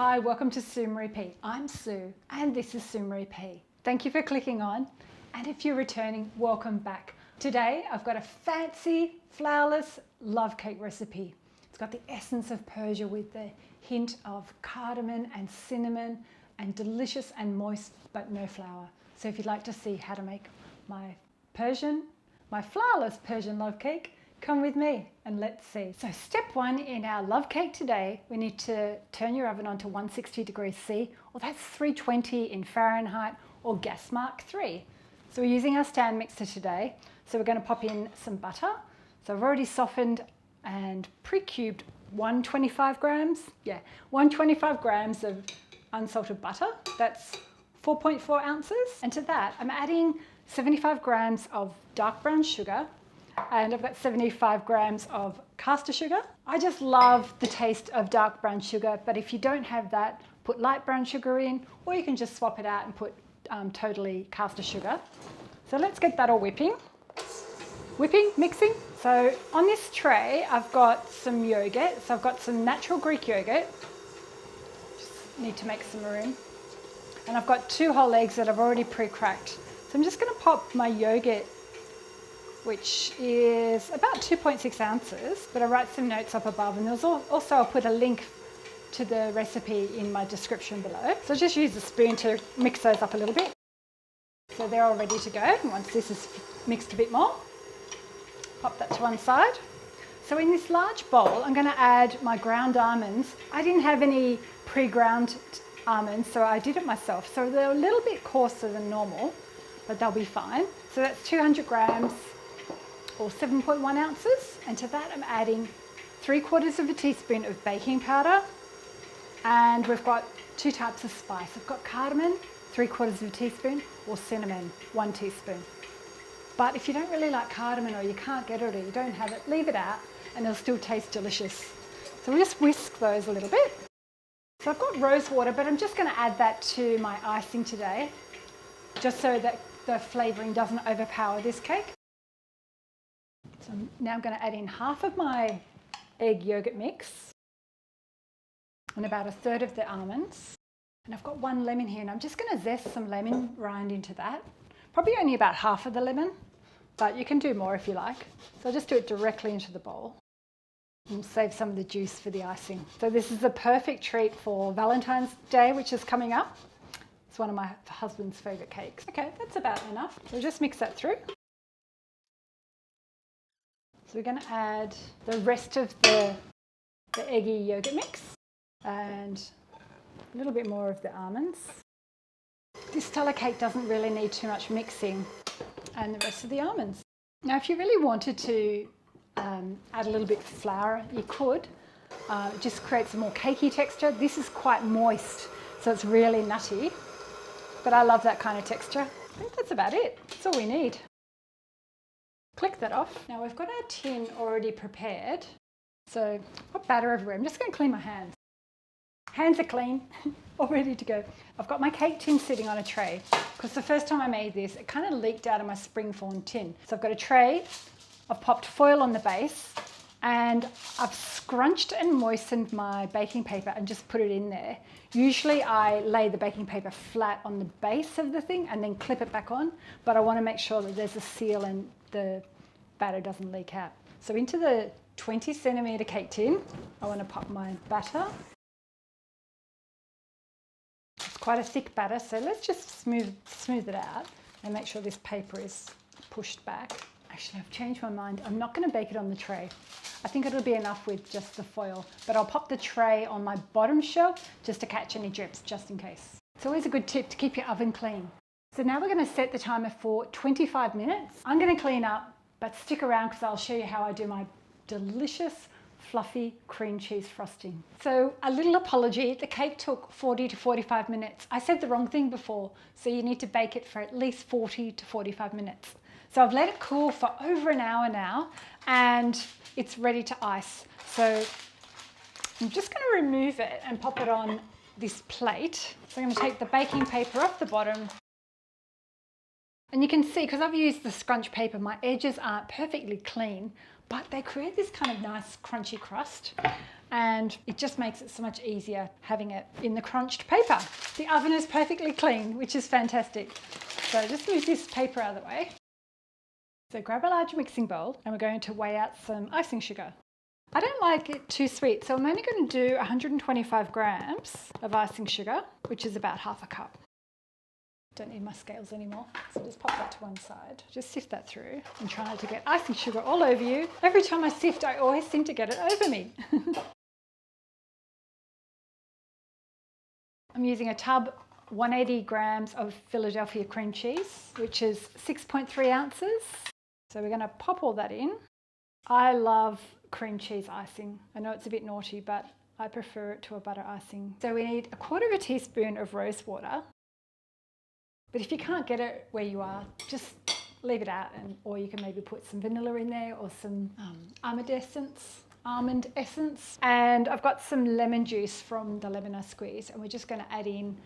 Hi, welcome to Sue Marie P. I'm Sue and this is Sue Marie P. Thank you for clicking on, and if you're returning, welcome back. Today I've got a fancy flourless love cake recipe. It's got the essence of Persia with the hint of cardamom and cinnamon and delicious and moist but no flour. So if you'd like to see how to make my flourless Persian love cake, come with me and let's see. So step one in our love cake today, we need to turn your oven on to 160 degrees C, or that's 320 in Fahrenheit, or gas mark 3. So we're using our stand mixer today. So we're going to pop in some butter. So I've already softened and pre-cubed 125 grams of unsalted butter. That's 4.4 ounces. And to that, I'm adding 75 grams of dark brown sugar, and I've got 75 grams of caster sugar. I just love the taste of dark brown sugar, but if you don't have that, put light brown sugar in, or you can just swap it out and put totally caster sugar. So let's get that all whipping, mixing. So on this tray, I've got some yogurt. So I've got some natural Greek yogurt. Just need to make some room. And I've got 2 whole eggs that I've already pre-cracked. So I'm just going to pop my yogurt, which is about 2.6 ounces, but I write some notes up above, and there's also I'll put a link to the recipe in my description below. So just use a spoon to mix those up a little bit. So they're all ready to go. Once this is mixed a bit more, pop that to one side. So in this large bowl, I'm going to add my ground almonds. I didn't have any pre-ground almonds, so I did it myself. So they're a little bit coarser than normal, but they'll be fine. So that's 200 grams or 7.1 ounces. And to that, I'm adding 3/4 of a teaspoon of baking powder. And we've got 2 types of spice. I've got cardamom, 3/4 of a teaspoon, or cinnamon, 1 teaspoon. But if you don't really like cardamom, or you can't get it, or you don't have it, leave it out and it'll still taste delicious. So we'll just whisk those a little bit. So I've got rose water, but I'm just going to add that to my icing today, just so that the flavouring doesn't overpower this cake. So now I'm going to add in half of my egg yogurt mix and about 1/3 of the almonds. And I've got 1 lemon here, and I'm just going to zest some lemon rind into that. Probably only about half of the lemon, but you can do more if you like. So I'll just do it directly into the bowl and save some of the juice for the icing. So this is a perfect treat for Valentine's Day, which is coming up. It's one of my husband's favourite cakes. Okay, that's about enough. So just mix that through. So we're going to add the rest of the eggy yogurt mix and a little bit more of the almonds. This style cake doesn't really need too much mixing, and the rest of the almonds. Now if you really wanted to add a little bit of flour, you could. It just creates a more cakey texture. This is quite moist, so it's really nutty, but I love that kind of texture. I think that's about it. That's all we need. Click that off. Now we've got our tin already prepared. So I've got batter everywhere. I'm just going to clean my hands. Hands are clean, all ready to go. I've got my cake tin sitting on a tray, because the first time I made this, it kind of leaked out of my springform tin. So I've got a tray, I've popped foil on the base, and I've scrunched and moistened my baking paper and just put it in there. Usually I lay the baking paper flat on the base of the thing and then clip it back on, but I want to make sure that there's a seal and the batter doesn't leak out. So into the 20 centimetre cake tin, I want to pop my batter. It's quite a thick batter, so let's just smooth it out and make sure this paper is pushed back. Actually, I've changed my mind. I'm not going to bake it on the tray. I think it'll be enough with just the foil, but I'll pop the tray on my bottom shelf just to catch any drips, just in case. It's always a good tip to keep your oven clean. So now we're going to set the timer for 25 minutes. I'm going to clean up, but stick around because I'll show you how I do my delicious fluffy cream cheese frosting. So a little apology, the cake took 40 to 45 minutes. I said the wrong thing before, so you need to bake it for at least 40 to 45 minutes. So I've let it cool for over an hour now, and it's ready to ice. So I'm just going to remove it and pop it on this plate. So I'm going to take the baking paper off the bottom. And you can see, because I've used the scrunch paper, my edges aren't perfectly clean, but they create this kind of nice crunchy crust. and it just makes it so much easier having it in the crunched paper. The oven is perfectly clean, which is fantastic. So just move this paper out of the way. So grab a large mixing bowl and we're going to weigh out some icing sugar. I don't like it too sweet, so I'm only going to do 125 grams of icing sugar, which is about half a cup. Don't need my scales anymore, so just pop that to one side. Just sift that through and try not to get icing sugar all over you. Every time I sift, I always seem to get it over me. I'm using a tub, 180 grams of Philadelphia cream cheese, which is 6.3 ounces. So we're going to pop all that in. I love cream cheese icing. I know it's a bit naughty, but I prefer it to a butter icing. So we need 1/4 teaspoon of rose water. But if you can't get it where you are, just leave it out, or you can maybe put some vanilla in there or some almond essence. And I've got some lemon juice from the lemon I squeezed, and we're just going to add in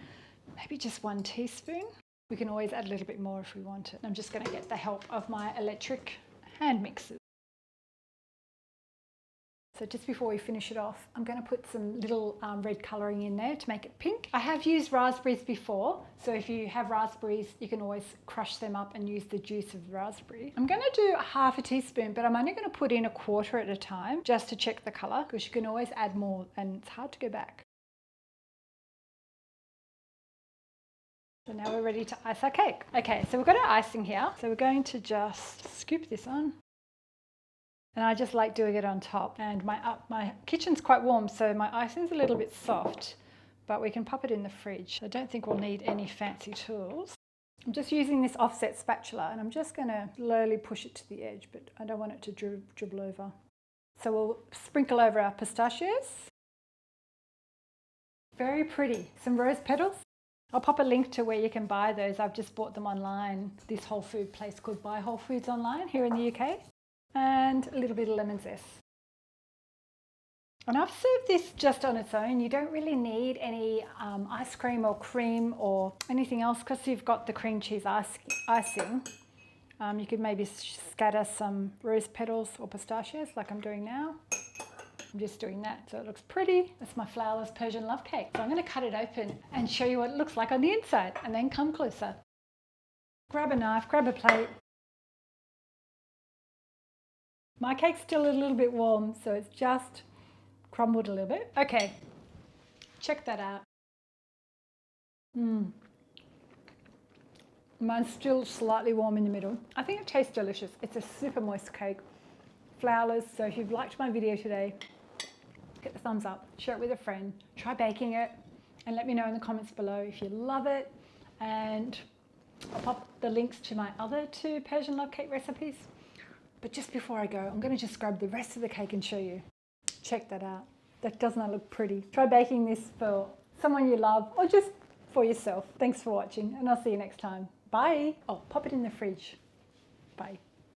maybe just 1 teaspoon. We can always add a little bit more if we want it. I'm just going to get the help of my electric hand mixer. So just before we finish it off, I'm going to put some little red colouring in there to make it pink. I have used raspberries before, so if you have raspberries, you can always crush them up and use the juice of the raspberry. I'm going to do 1/2 teaspoon, but I'm only going to put in 1/4 at a time just to check the colour, because you can always add more and it's hard to go back. So now we're ready to ice our cake. Okay, so we've got our icing here. So we're going to just scoop this on. And I just like doing it on top. And my kitchen's quite warm, so my icing's a little bit soft, but we can pop it in the fridge. I don't think we'll need any fancy tools. I'm just using this offset spatula, and I'm just going to slowly push it to the edge, but I don't want it to dribble over. So we'll sprinkle over our pistachios. Very pretty. Some rose petals. I'll pop a link to where you can buy those. I've just bought them online. This whole food place called Buy Whole Foods online here in the UK. And a little bit of lemon zest. And I've served this just on its own. You don't really need any ice cream or cream or anything else, because you've got the cream cheese icing. You could maybe scatter some rose petals or pistachios like I'm doing now. I'm just doing that so it looks pretty. That's my Flourless Persian Love Cake. So I'm going to cut it open and show you what it looks like on the inside, and then come closer. Grab a knife, grab a plate. My cake's still a little bit warm, so it's just crumbled a little bit. Okay, check that out. Mine's still slightly warm in the middle. I think it tastes delicious. It's a super moist cake, flourless. So if you've liked my video today, hit the thumbs up, share it with a friend, try baking it, and let me know in the comments below if you love it. And I'll pop the links to my other 2 Persian love cake recipes. But just before I go, I'm going to just grab the rest of the cake and show you. Check that out. Doesn't that look pretty? Try baking this for someone you love, or just for yourself. Thanks for watching, and I'll see you next time. Bye. Oh, pop it in the fridge. Bye.